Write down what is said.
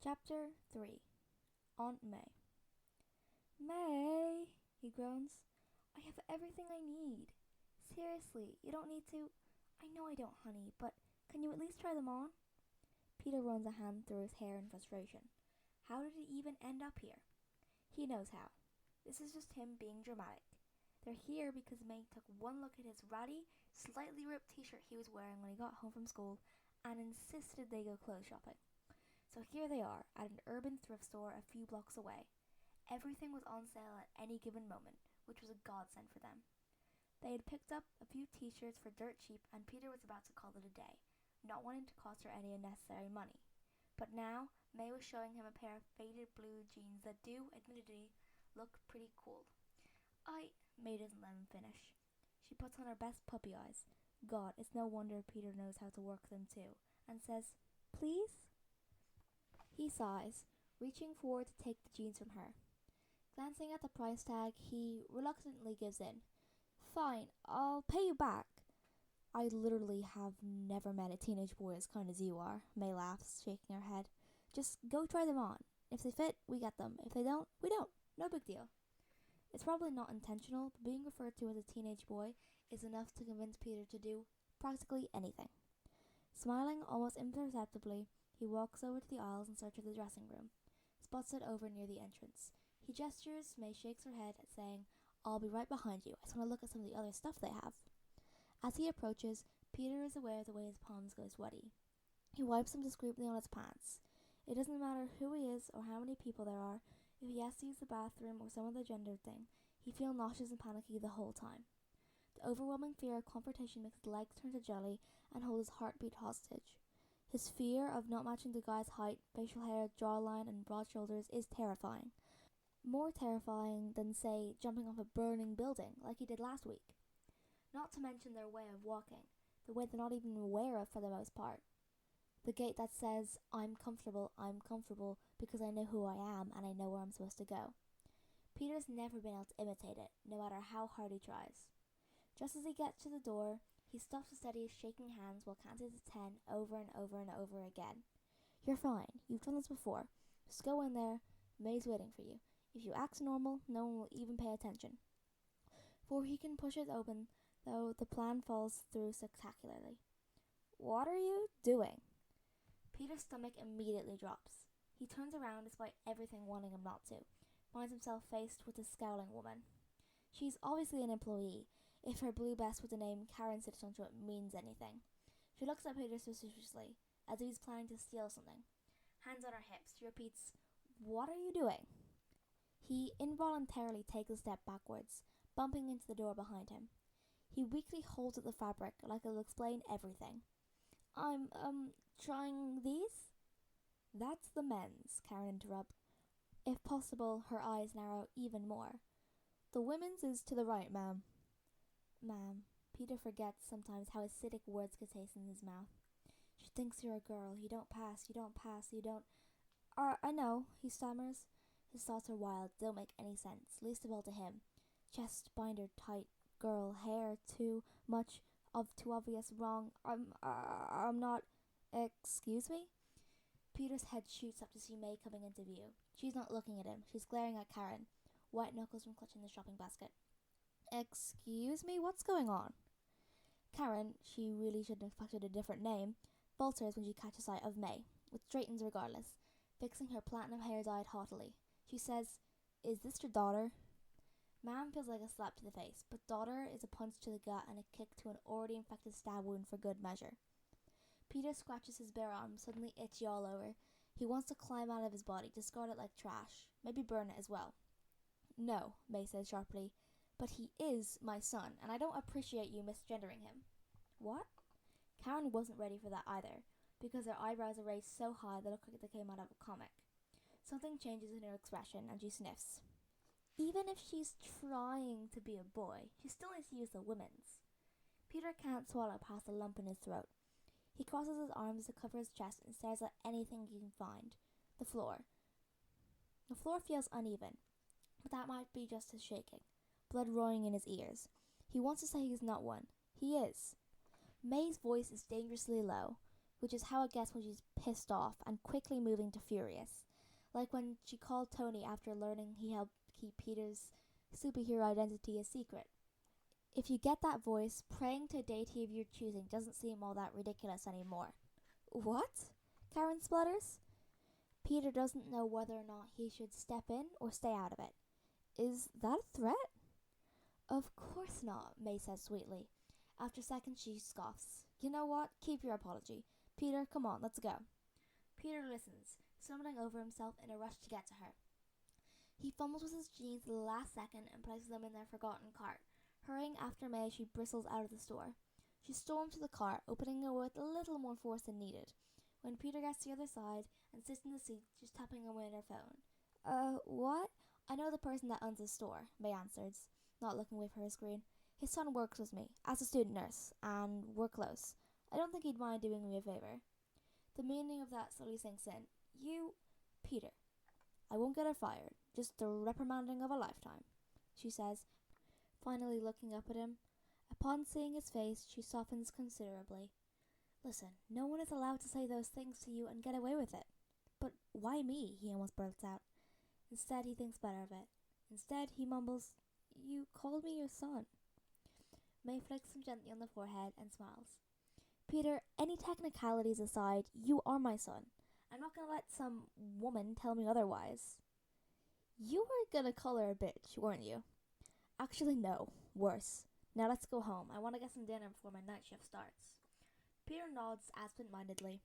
Chapter 3. Aunt May. May, he groans. I have everything I need. Seriously, you don't need to. I know I don't, honey, but can you at least try them on? Peter runs a hand through his hair in frustration. How did he even end up here? He knows how. This is just him being dramatic. They're here because May took one look at his ratty, slightly ripped t-shirt he was wearing when he got home from school and insisted they go clothes shopping. So here they are, at an urban thrift store a few blocks away. Everything was on sale at any given moment, which was a godsend for them. They had picked up a few t-shirts for dirt cheap, and Peter was about to call it a day, not wanting to cost her any unnecessary money. But now, May was showing him a pair of faded blue jeans that do, admittedly, look pretty cool. May doesn't let him finish. She puts on her best puppy eyes. God, it's no wonder Peter knows how to work them too, and says, "Please?" He sighs, reaching forward to take the jeans from her. Glancing at the price tag, he reluctantly gives in. Fine, I'll pay you back. I literally have never met a teenage boy as kind as you are, May laughs, shaking her head. Just go try them on. If they fit, we get them. If they don't, we don't. No big deal. It's probably not intentional, but being referred to as a teenage boy is enough to convince Peter to do practically anything. Smiling almost imperceptibly, he walks over to the aisles in search of the dressing room, spots it over near the entrance. He gestures, May shakes her head, saying, "I'll be right behind you. I just want to look at some of the other stuff they have." As he approaches, Peter is aware of the way his palms go sweaty. He wipes them discreetly on his pants. It doesn't matter who he is or how many people there are. If he has to use the bathroom or some other gender thing, he feels nauseous and panicky the whole time. The overwhelming fear of confrontation makes his legs turn to jelly and hold his heartbeat hostage. His fear of not matching the guy's height, facial hair, jawline, and broad shoulders is terrifying. More terrifying than, say, jumping off a burning building like he did last week. Not to mention their way of walking, the way they're not even aware of for the most part. The gait that says, I'm comfortable because I know who I am and I know where I'm supposed to go. Peter's never been able to imitate it, no matter how hard he tries. Just as he gets to the door, he stops to steady his shaking hands while counting to 10 over and over and over again. You're fine. You've done this before. Just go in there. May's waiting for you. If you act normal, no one will even pay attention. Before he can push it open, though, the plan falls through spectacularly. What are you doing? Peter's stomach immediately drops. He turns around despite everything wanting him not to, finds himself faced with a scowling woman. She's obviously an employee, if her blue vest with the name Karen stitched onto it means anything. She looks at Peter suspiciously, as if he's planning to steal something. Hands on her hips, she repeats, "What are you doing?" He involuntarily takes a step backwards, bumping into the door behind him. He weakly holds at the fabric like it'll explain everything. I'm trying these?" "That's the men's," Karen interrupts. If possible, her eyes narrow even more. "The women's is to the right, ma'am." Ma'am. Peter forgets sometimes how acidic words could taste in his mouth. "She thinks you're a girl. You don't pass, you don't... I know," he stammers. His thoughts are wild, don't make any sense, least of all to him. Chest binder tight, girl, hair too much, too obvious, wrong. I'm not... Excuse me? Peter's head shoots up to see May coming into view. She's not looking at him. She's glaring at Karen, white knuckles from clutching the shopping basket. Excuse me? What's going on? Karen, she really should have expected a different name, falters when she catches sight of May, which straightens regardless, fixing her platinum hair dyed haughtily. She says, "Is this your daughter?" Ma'am feels like a slap to the face, but daughter is a punch to the gut and a kick to an already infected stab wound for good measure. Peter scratches his bare arm, suddenly itchy all over. He wants to climb out of his body, discard it like trash, maybe burn it as well. "No," May says sharply, "but he is my son, and I don't appreciate you misgendering him." "What?" Karen wasn't ready for that either, because her eyebrows are raised so high they look like they came out of a comic. Something changes in her expression, and she sniffs. Even if she's trying to be a boy, she still needs to use the women's. Peter can't swallow past the lump in his throat. He crosses his arms to cover his chest and stares at anything he can find. The floor. The floor feels uneven, but that might be just his shaking. Blood roaring in his ears. He wants to say he's not one. He is. May's voice is dangerously low. which is how it gets when she's pissed off and quickly moving to furious. Like when she called Tony after learning he helped keep Peter's superhero identity a secret. If you get that voice, praying to a deity of your choosing doesn't seem all that ridiculous anymore. What? Karen splutters. Peter doesn't know whether or not he should step in or stay out of it. Is that a threat? Of course not, May says sweetly. After a second, she scoffs. You know what? Keep your apology. Peter, come on, let's go. Peter listens, stumbling over himself in a rush to get to her. He fumbles with his jeans at the last second and places them in their forgotten cart. Hurrying after May, she bristles out of the store. She storms to the car, opening it with a little more force than needed. When Peter gets to the other side and sits in the seat, she's tapping away at her phone. What? I know the person that owns the store, May answers, not looking away from her screen. His son works with me, as a student nurse, and we're close. I don't think he'd mind doing me a favor. The meaning of that slowly sinks in. You, Peter. I won't get her fired, just the reprimanding of a lifetime, she says, finally looking up at him. Upon seeing his face, she softens considerably. Listen, no one is allowed to say those things to you and get away with it. But why me? He almost blurts out. Instead, he thinks better of it. Instead, he mumbles, You called me your son. May flicks him gently on the forehead and smiles. Peter, any technicalities aside, you are my son. I'm not gonna let some woman tell me otherwise. You were gonna call her a bitch, weren't you? Actually, no. Worse. Now let's go home. I want to get some dinner before my night shift starts. Peter nods absent-mindedly.